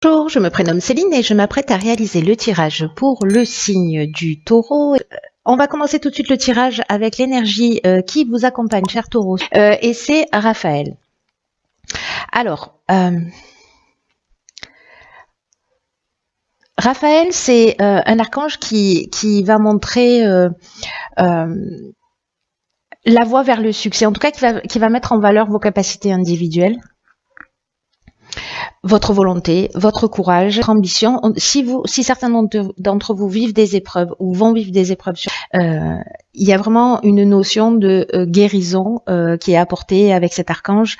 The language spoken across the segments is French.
Bonjour, je me prénomme Céline et je m'apprête à réaliser le tirage pour le signe du taureau. On va commencer tout de suite le tirage avec l'énergie qui vous accompagne, cher taureau, et c'est Raphaël. Alors, Raphaël, c'est un archange qui va montrer la voie vers le succès, en tout cas qui va mettre en valeur vos capacités individuelles, votre volonté, votre courage, votre ambition. Si certains d'entre vous vivent des épreuves ou vont vivre des épreuves, il y a vraiment une notion de guérison qui est apportée avec cet archange.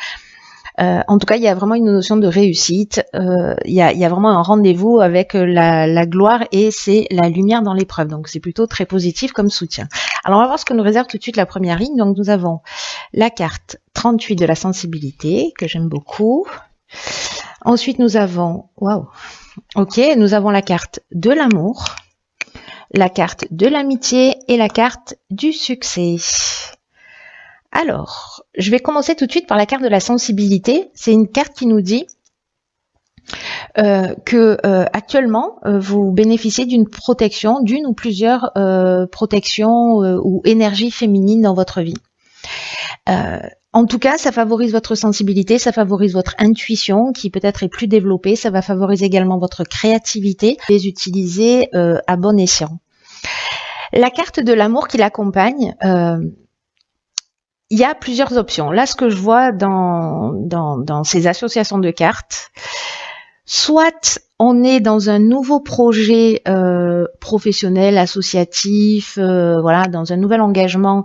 En tout cas, il y a vraiment une notion de réussite. Il y a vraiment un rendez-vous avec la gloire et c'est la lumière dans l'épreuve. Donc, c'est plutôt très positif comme soutien. Alors, on va voir ce que nous réserve tout de suite la première ligne. Donc, nous avons la carte 38 de la sensibilité, que j'aime beaucoup. Ensuite, nous avons, nous avons la carte de l'amour, la carte de l'amitié et la carte du succès. Alors, je vais commencer tout de suite par la carte de la sensibilité. C'est une carte qui nous dit que actuellement, vous bénéficiez d'une protection, d'une ou plusieurs protections ou énergies féminines dans votre vie. En tout cas, ça favorise votre sensibilité, ça favorise votre intuition qui peut-être est plus développée, ça va favoriser également votre créativité, les utiliser à bon escient. La carte de l'amour qui l'accompagne, il y a plusieurs options. Là, ce que je vois dans ces associations de cartes, soit on est dans un nouveau projet professionnel, associatif, voilà, dans un nouvel engagement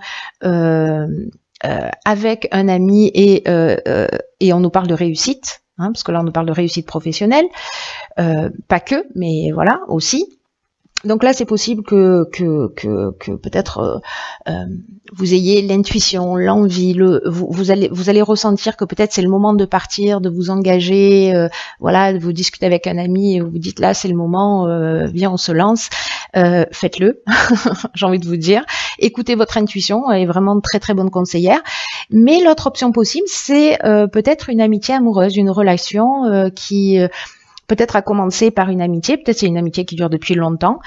avec un ami et on nous parle de réussite, hein, parce que là on nous parle de réussite professionnelle, pas que, mais voilà aussi. Donc là, c'est possible que peut-être vous ayez l'intuition, l'envie, vous allez ressentir que peut-être c'est le moment de partir, de vous engager, voilà, vous discutez avec un ami et vous dites là c'est le moment, viens on se lance, faites-le, j'ai envie de vous dire. Écoutez votre intuition, elle est vraiment très très bonne conseillère. Mais l'autre option possible, c'est peut-être une amitié amoureuse, une relation qui peut-être a commencé par une amitié, peut-être c'est une amitié qui dure depuis longtemps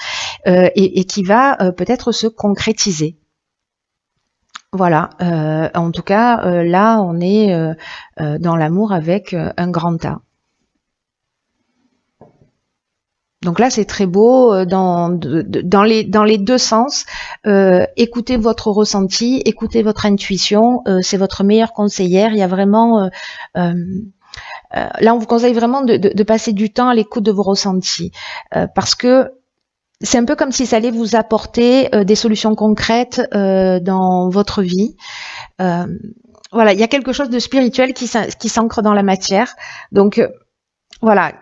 et qui va peut-être se concrétiser. Voilà, en tout cas, là, on est dans l'amour avec un grand A. Donc là, c'est très beau dans les deux sens. Écoutez votre ressenti, écoutez votre intuition, c'est votre meilleure conseillère. Il y a vraiment... là, on vous conseille vraiment de passer du temps à l'écoute de vos ressentis parce que c'est un peu comme si ça allait vous apporter des solutions concrètes dans votre vie. Voilà, il y a quelque chose de spirituel qui s'ancre dans la matière. Donc, voilà.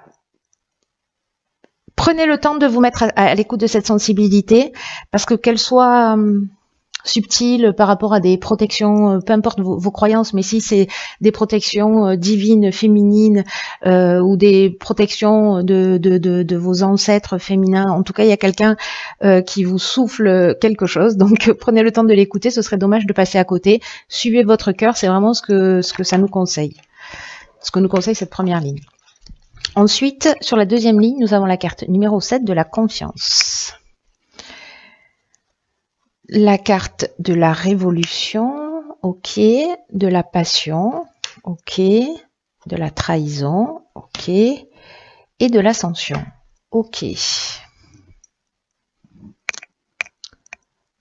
Prenez le temps de vous mettre à l'écoute de cette sensibilité parce que qu'elle soit subtile par rapport à des protections, peu importe vos croyances, mais si c'est des protections divines, féminines, ou des protections de vos ancêtres féminins, en tout cas il y a quelqu'un qui vous souffle quelque chose, donc prenez le temps de l'écouter, ce serait dommage de passer à côté. Suivez votre cœur, c'est vraiment ce que ça nous conseille, ce que nous conseille cette première ligne. Ensuite, sur la deuxième ligne, nous avons la carte numéro 7 de la confiance. La carte de la révolution, ok, de la passion, ok, de la trahison, ok, et de l'ascension, ok.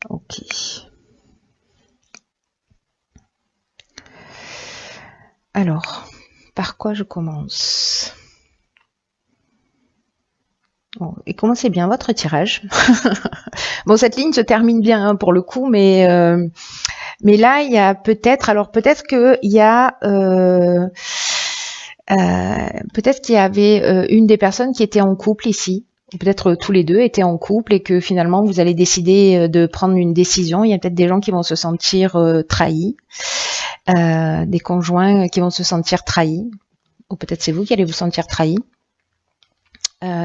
Ok. Alors, par quoi je commence ? Bon, et commencez bien votre tirage. Bon, cette ligne se termine bien hein, pour le coup, mais là il y a peut-être qu'il y a peut-être qu'il y avait une des personnes qui était en couple ici. Peut-être tous les deux étaient en couple et que finalement vous allez décider de prendre une décision. Il y a peut-être des gens qui vont se sentir trahis, des conjoints qui vont se sentir trahis, ou peut-être c'est vous qui allez vous sentir trahis.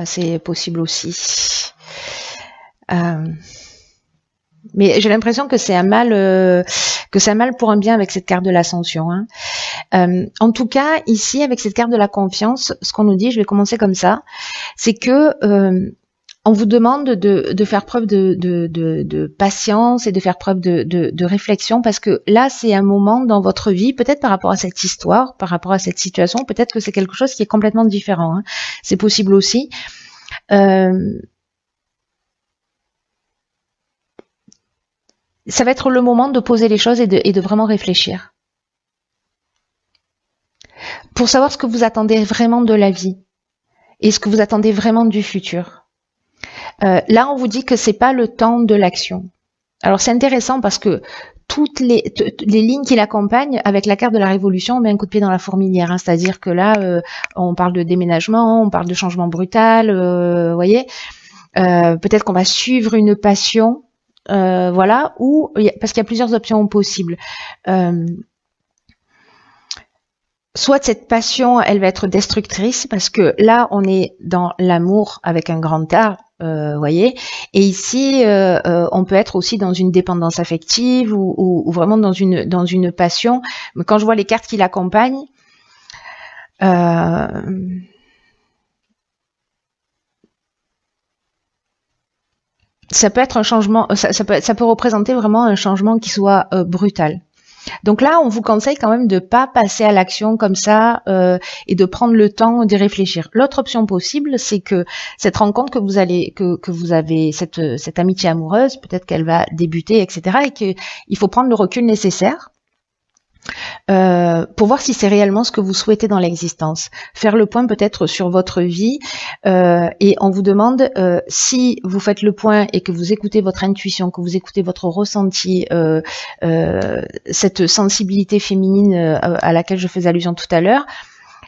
C'est possible aussi. Mais j'ai l'impression que c'est un mal pour un bien avec cette carte de l'ascension. Hein. En tout cas, ici, avec cette carte de la confiance, ce qu'on nous dit, je vais commencer comme ça, c'est que on vous demande de faire preuve de patience et de faire preuve de réflexion, parce que là, c'est un moment dans votre vie, peut-être par rapport à cette histoire, par rapport à cette situation, peut-être que c'est quelque chose qui est complètement différent. Hein. C'est possible aussi. Ça va être le moment de poser les choses et de vraiment réfléchir. Pour savoir ce que vous attendez vraiment de la vie et ce que vous attendez vraiment du futur. Là, on vous dit que c'est pas le temps de l'action. Alors, c'est intéressant parce que toutes les lignes qui l'accompagnent, avec la carte de la révolution, on met un coup de pied dans la fourmilière. Hein, c'est-à-dire que là, on parle de déménagement, on parle de changement brutal, voyez. Peut-être qu'on va suivre une passion. Voilà, ou parce qu'il y a plusieurs options possibles. Soit cette passion, elle va être destructrice, parce que là, on est dans l'amour avec un grand A, voyez. Et ici, on peut être aussi dans une dépendance affective ou vraiment dans une passion. Mais quand je vois les cartes qui l'accompagnent, ça peut être un changement, ça peut représenter vraiment un changement qui soit brutal. Donc là, on vous conseille quand même de pas passer à l'action comme ça et de prendre le temps d'y réfléchir. L'autre option possible, c'est que cette rencontre que vous avez, cette amitié amoureuse, peut-être qu'elle va débuter, etc. et qu'il faut prendre le recul nécessaire pour voir si c'est réellement ce que vous souhaitez dans l'existence. Faire le point peut-être sur votre vie et on vous demande si vous faites le point et que vous écoutez votre intuition, que vous écoutez votre ressenti, cette sensibilité féminine à laquelle je faisais allusion tout à l'heure,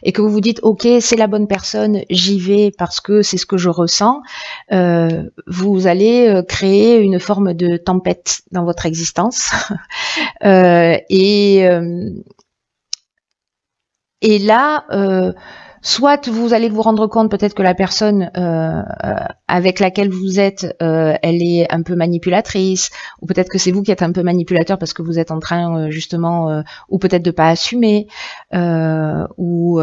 et que vous vous dites ok, c'est la bonne personne, j'y vais parce que c'est ce que je ressens, vous allez créer une forme de tempête dans votre existence et là soit vous allez vous rendre compte peut-être que la personne avec laquelle vous êtes, elle est un peu manipulatrice, ou peut-être que c'est vous qui êtes un peu manipulateur parce que vous êtes en train justement, ou peut-être de pas assumer, ou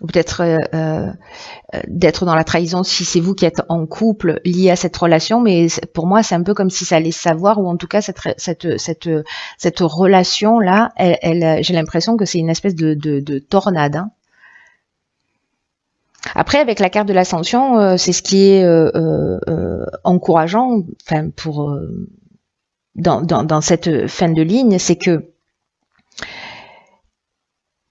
peut-être d'être dans la trahison si c'est vous qui êtes en couple lié à cette relation, mais pour moi c'est un peu comme si ça allait savoir, ou en tout cas cette relation là, j'ai l'impression que c'est une espèce de tornade. Hein. Après, avec la carte de l'ascension, c'est ce qui est encourageant, enfin pour dans cette fin de ligne, c'est que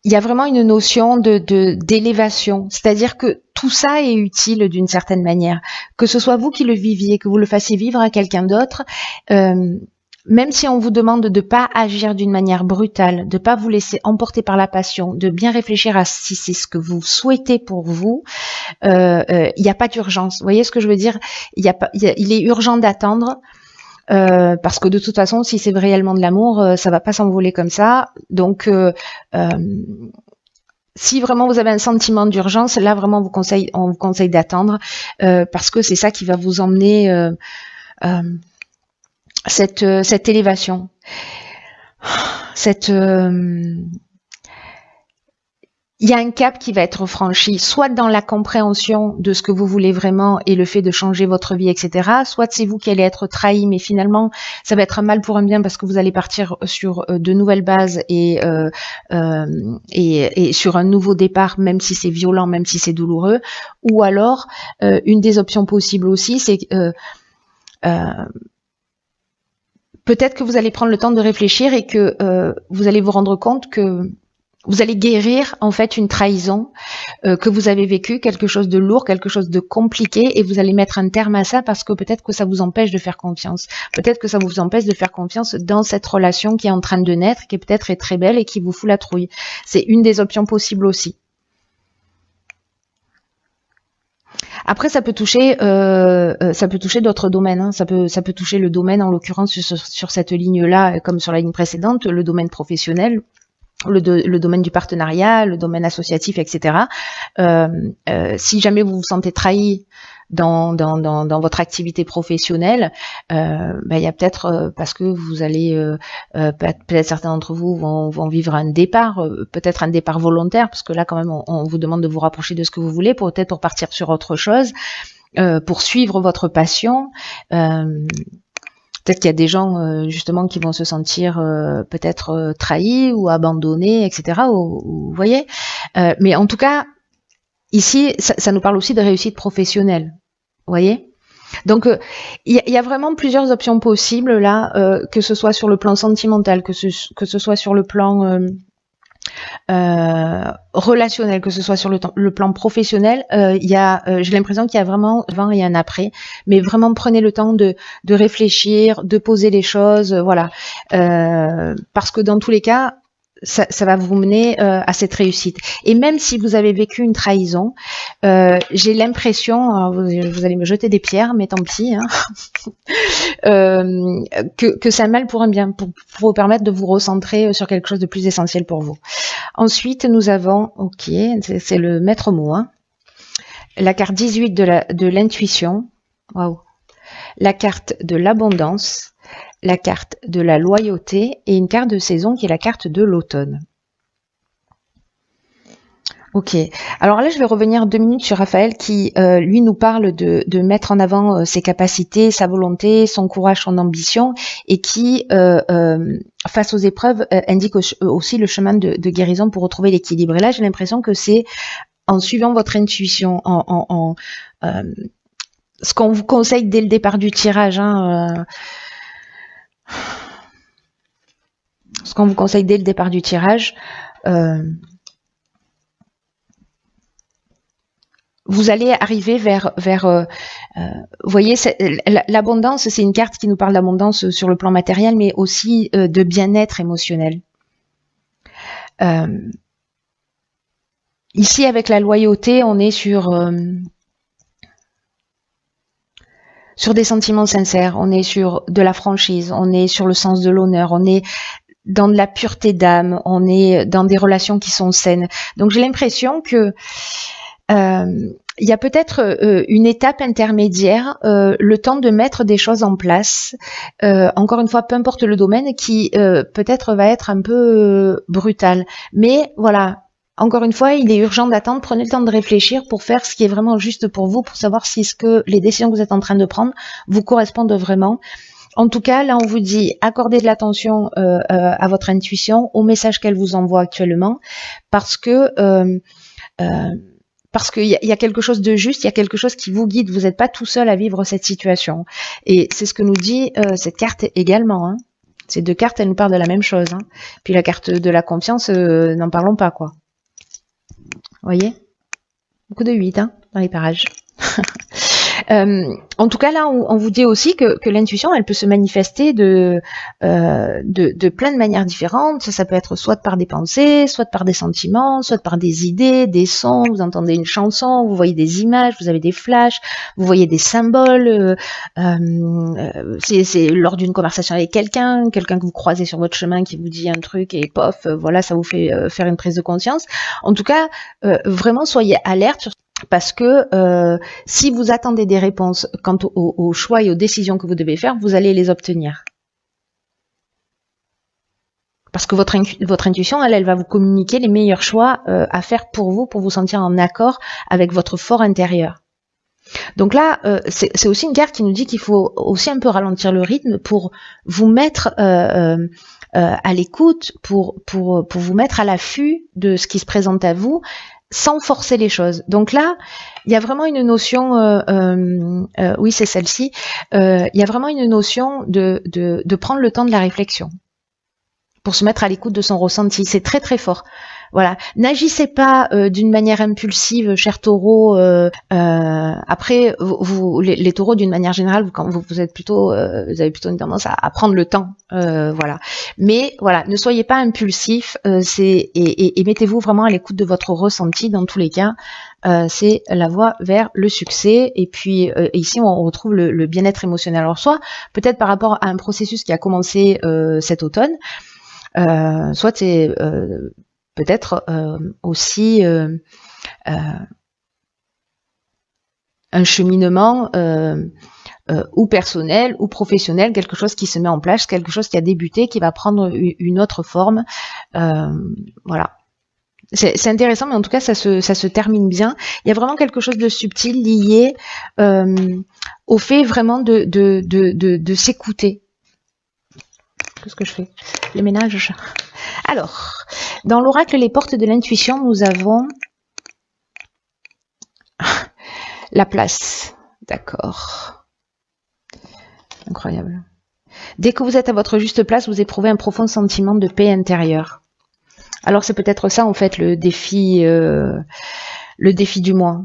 il y a vraiment une notion d'élévation, c'est-à-dire que tout ça est utile d'une certaine manière, que ce soit vous qui le viviez, que vous le fassiez vivre à quelqu'un d'autre, même si on vous demande de pas agir d'une manière brutale, de pas vous laisser emporter par la passion, de bien réfléchir à si c'est ce que vous souhaitez pour vous, il n'y a pas d'urgence. Vous voyez ce que je veux dire ? Il est urgent d'attendre. Parce que de toute façon, si c'est réellement de l'amour, ça va pas s'envoler comme ça. Donc, si vraiment vous avez un sentiment d'urgence, là vraiment on vous conseille d'attendre parce que c'est ça qui va vous emmener cette élévation, il y a un cap qui va être franchi, soit dans la compréhension de ce que vous voulez vraiment et le fait de changer votre vie, etc. Soit c'est vous qui allez être trahi, mais finalement, ça va être un mal pour un bien parce que vous allez partir sur de nouvelles bases et sur un nouveau départ, même si c'est violent, même si c'est douloureux. Ou alors, une des options possibles aussi, c'est peut-être que vous allez prendre le temps de réfléchir et que vous allez vous rendre compte que vous allez guérir en fait une trahison que vous avez vécue, quelque chose de lourd, quelque chose de compliqué, et vous allez mettre un terme à ça parce que peut-être que ça vous empêche de faire confiance. Peut-être que ça vous empêche de faire confiance dans cette relation qui est en train de naître, qui peut-être est très belle et qui vous fout la trouille. C'est une des options possibles aussi. Après, ça peut toucher d'autres domaines. Hein. Ça peut toucher le domaine, en l'occurrence sur cette ligne-là, comme sur la ligne précédente, le domaine professionnel. Le domaine du partenariat, le domaine associatif, etc. Si jamais vous vous sentez trahi dans votre activité professionnelle, il y a peut-être parce que vous allez peut-être certains d'entre vous vont vivre un départ, peut-être un départ volontaire, parce que là quand même on vous demande de vous rapprocher de ce que vous voulez, peut-être pour partir sur autre chose, pour suivre votre passion. Peut-être qu'il y a des gens justement qui vont se sentir peut-être trahis ou abandonnés, etc. Vous voyez, mais en tout cas ici ça nous parle aussi de réussite professionnelle. Vous voyez, donc il y a vraiment plusieurs options possibles là, que ce soit sur le plan sentimental, que ce soit sur le plan relationnel, que ce soit sur le plan professionnel. J'ai l'impression qu'il y a vraiment un avant et un après, mais vraiment prenez le temps de réfléchir, de poser les choses, voilà, parce que dans tous les cas ça va vous mener à cette réussite. Et même si vous avez vécu une trahison, j'ai l'impression, vous allez me jeter des pierres, mais tant pis, hein, que c'est un mal pour un bien, pour vous permettre de vous recentrer sur quelque chose de plus essentiel pour vous. Ensuite, nous avons, ok, c'est le maître mot, hein, la carte 18 de l'intuition, waouh, la carte de l'abondance, la carte de la loyauté et une carte de saison qui est la carte de l'automne. Ok, alors là je vais revenir 2 minutes sur Raphaël qui lui nous parle de mettre en avant ses capacités, sa volonté, son courage, son ambition, et qui face aux épreuves indique aussi le chemin de guérison pour retrouver l'équilibre. Et là j'ai l'impression que c'est en suivant votre intuition, ce qu'on vous conseille dès le départ du tirage, hein, ce qu'on vous conseille dès le départ du tirage, vous allez arriver vers vous voyez, l'abondance, c'est une carte qui nous parle d'abondance sur le plan matériel, mais aussi de bien-être émotionnel. Ici, avec la loyauté, on est sur des sentiments sincères, on est sur de la franchise, on est sur le sens de l'honneur, on est dans de la pureté d'âme, on est dans des relations qui sont saines. Donc j'ai l'impression que il y a peut-être une étape intermédiaire, le temps de mettre des choses en place, encore une fois, peu importe le domaine, qui peut-être va être un peu brutal. Mais voilà, encore une fois, il est urgent d'attendre, prenez le temps de réfléchir pour faire ce qui est vraiment juste pour vous, pour savoir si les décisions que vous êtes en train de prendre vous correspondent vraiment. En tout cas, là, on vous dit, accordez de l'attention à votre intuition, au message qu'elle vous envoie actuellement, parce qu'il y a quelque chose de juste, il y a quelque chose qui vous guide, vous n'êtes pas tout seul à vivre cette situation. Et c'est ce que nous dit cette carte également, hein. Ces 2 cartes, elles nous parlent de la même chose, hein. Puis la carte de la confiance, n'en parlons pas, quoi. Vous voyez, beaucoup de 8 hein, dans les parages. En tout cas, là, on vous dit aussi que l'intuition, elle peut se manifester de plein de manières différentes. Ça peut être soit par des pensées, soit par des sentiments, soit par des idées, des sons. Vous entendez une chanson, vous voyez des images, vous avez des flashs, vous voyez des symboles. C'est lors d'une conversation avec quelqu'un que vous croisez sur votre chemin qui vous dit un truc et pof, voilà, ça vous fait faire une prise de conscience. En tout cas, vraiment, soyez alerte sur parce que si vous attendez des réponses quant aux choix et aux décisions que vous devez faire, vous allez les obtenir. Parce que votre intuition, elle va vous communiquer les meilleurs choix à faire pour vous sentir en accord avec votre fort intérieur. Donc là, c'est aussi une carte qui nous dit qu'il faut aussi un peu ralentir le rythme pour vous mettre à l'écoute, pour vous mettre à l'affût de ce qui se présente à vous, sans forcer les choses. Donc là, il y a vraiment une notion, oui c'est celle-ci, il y a vraiment une notion de prendre le temps de la réflexion pour se mettre à l'écoute de son ressenti. C'est très très fort. Voilà, n'agissez pas d'une manière impulsive, cher taureau. Après, les taureaux, d'une manière générale, quand vous êtes plutôt, vous avez plutôt une tendance à prendre le temps, voilà. Mais voilà, ne soyez pas impulsif, et mettez-vous vraiment à l'écoute de votre ressenti. Dans tous les cas, c'est la voie vers le succès. Et puis ici, on retrouve le bien-être émotionnel. Alors soit peut-être par rapport à un processus qui a commencé cet automne, soit c'est peut-être aussi un cheminement ou personnel ou professionnel, quelque chose qui se met en place, quelque chose qui a débuté, qui va prendre une autre forme. Voilà. C'est intéressant, mais en tout cas, ça se termine bien. Il y a vraiment quelque chose de subtil lié au fait vraiment de s'écouter. Qu'est-ce que je fais? Les ménages. Alors, dans l'oracle Les portes de l'intuition, nous avons la place. D'accord. Incroyable. Dès que vous êtes à votre juste place, vous éprouvez un profond sentiment de paix intérieure. Alors c'est peut-être ça en fait le défi du mois.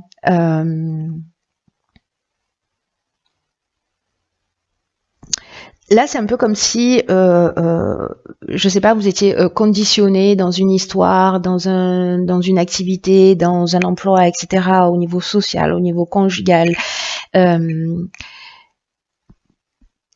Là, c'est un peu comme si, je sais pas, vous étiez conditionné dans une histoire, dans une activité, dans un emploi, etc., au niveau social, au niveau conjugal.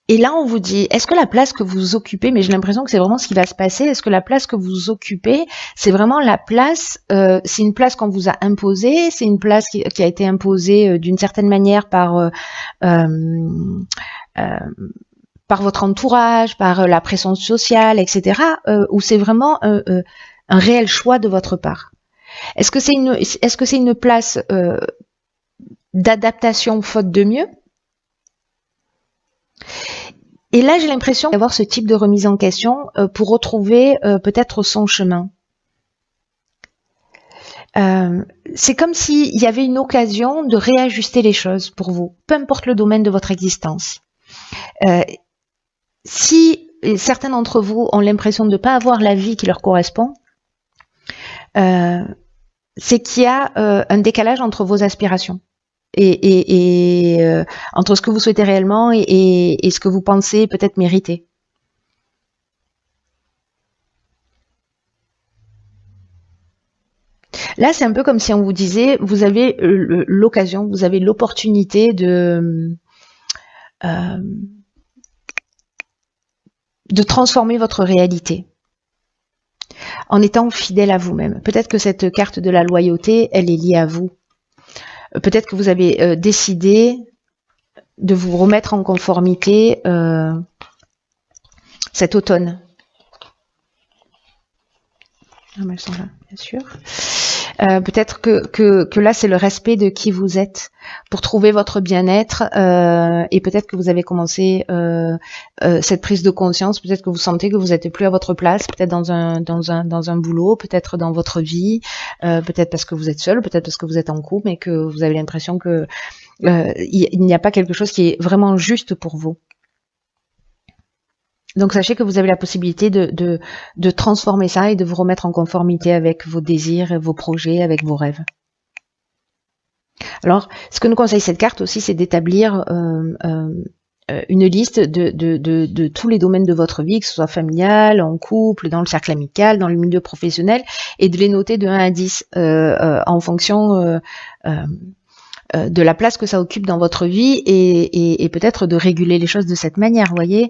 Et là, on vous dit, est-ce que la place que vous occupez, mais j'ai l'impression que c'est vraiment ce qui va se passer, est-ce que la place que vous occupez, c'est vraiment la place, c'est une place qu'on vous a imposée, c'est une place qui a été imposée d'une certaine manière par votre entourage, par la pression sociale, etc., ou c'est vraiment un réel choix de votre part? Est-ce que c'est une place d'adaptation faute de mieux? Et là, j'ai l'impression d'avoir ce type de remise en question pour retrouver peut-être son chemin. C'est comme s'il y avait une occasion de réajuster les choses pour vous, peu importe le domaine de votre existence. Si certains d'entre vous ont l'impression de ne pas avoir la vie qui leur correspond, c'est qu'il y a un décalage entre vos aspirations. Et entre ce que vous souhaitez réellement et ce que vous pensez peut-être mériter. Là, c'est un peu comme si on vous disait, vous avez l'occasion, vous avez l'opportunité de transformer votre réalité en étant fidèle à vous-même. Peut-être que cette carte de la loyauté, elle est liée à vous. Peut-être que vous avez décidé de vous remettre en conformité cet automne. Ah, elles sont là, bien sûr. Peut-être que là, c'est le respect de qui vous êtes pour trouver votre bien-être. Et peut-être que vous avez commencé cette prise de conscience. Peut-être que vous sentez que vous n'êtes plus à votre place. Peut-être dans un boulot, peut-être dans votre vie. Peut-être parce que vous êtes seul, peut-être parce que vous êtes en couple, mais que vous avez l'impression que il n'y a pas quelque chose qui est vraiment juste pour vous. Donc sachez que vous avez la possibilité de transformer ça et de vous remettre en conformité avec vos désirs, vos projets, avec vos rêves. Alors, ce que nous conseille cette carte aussi, c'est d'établir une liste de tous les domaines de votre vie, que ce soit familial, en couple, dans le cercle amical, dans le milieu professionnel, et de les noter de 1 à 10 en fonction de la place que ça occupe dans votre vie et peut-être de réguler les choses de cette manière, vous voyez,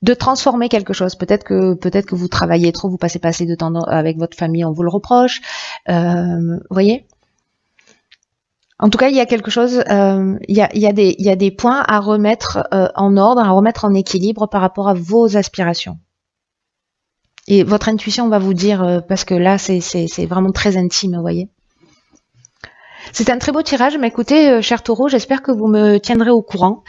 de transformer quelque chose. Peut-être que vous travaillez trop, vous passez pas assez de temps avec votre famille, on vous le reproche, vous voyez. En tout cas, il y a quelque chose, il y a des points à remettre en ordre, à remettre en équilibre par rapport à vos aspirations. Et votre intuition va vous dire, parce que là, c'est vraiment très intime, vous voyez. C'est un très beau tirage, mais écoutez, cher Taureau, j'espère que vous me tiendrez au courant.